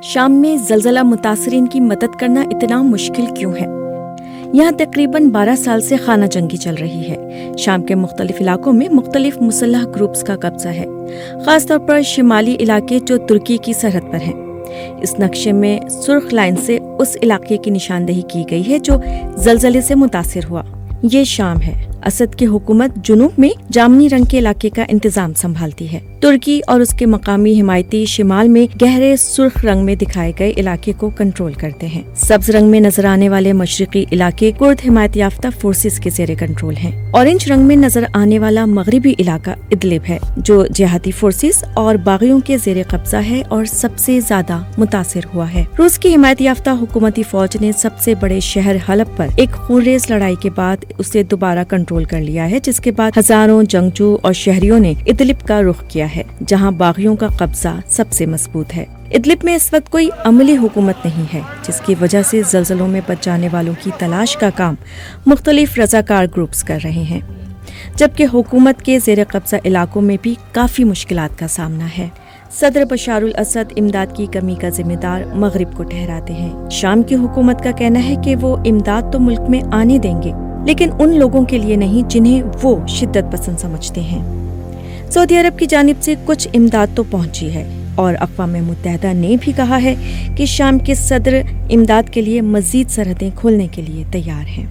شام میں زلزلہ متاثرین کی مدد کرنا اتنا مشکل کیوں ہے؟ یہاں تقریباً 12 سال سے خانہ جنگی چل رہی ہے۔ شام کے مختلف علاقوں میں مختلف مسلح گروپس کا قبضہ ہے، خاص طور پر شمالی علاقے جو ترکی کی سرحد پر ہیں۔ اس نقشے میں سرخ لائن سے اس علاقے کی نشاندہی کی گئی ہے جو زلزلے سے متاثر ہوا۔ یہ شام ہے۔ اسد کی حکومت جنوب میں جامنی رنگ کے علاقے کا انتظام سنبھالتی ہے۔ ترکی اور اس کے مقامی حمایتی شمال میں گہرے سرخ رنگ میں دکھائے گئے علاقے کو کنٹرول کرتے ہیں۔ سبز رنگ میں نظر آنے والے مشرقی علاقے کرد حمایت یافتہ فورسز کے زیر کنٹرول ہیں۔ اورنج رنگ میں نظر آنے والا مغربی علاقہ ادلب ہے جو جہادی فورسز اور باغیوں کے زیر قبضہ ہے اور سب سے زیادہ متاثر ہوا ہے۔ روس کی حمایت یافتہ حکومتی فوج نے سب سے بڑے شہر حلب پر ایک خونریز لڑائی کے بعد اسے دوبارہ کنٹرول کر لیا ہے، جس کے بعد ہزاروں جنگجو اور شہریوں نے ادلب کا رخ کیا ہے جہاں باغیوں کا قبضہ سب سے مضبوط ہے۔ ادلب میں اس وقت کوئی عملی حکومت نہیں ہے، جس کی وجہ سے زلزلوں میں بچ جانے والوں کی تلاش کا کام مختلف رضاکار گروپس کر رہے ہیں، جبکہ حکومت کے زیر قبضہ علاقوں میں بھی کافی مشکلات کا سامنا ہے۔ صدر بشار الاسد امداد کی کمی کا ذمہ دار مغرب کو ٹھہراتے ہیں۔ شام کی حکومت کا کہنا ہے کہ وہ امداد تو ملک میں آنے دیں گے، لیکن ان لوگوں کے لیے نہیں جنہیں وہ شدت پسند سمجھتے ہیں۔ سعودی عرب کی جانب سے کچھ امداد تو پہنچی ہے اور اقوام متحدہ نے بھی کہا ہے کہ شام کے صدر امداد کے لیے مزید سرحدیں کھولنے کے لیے تیار ہیں۔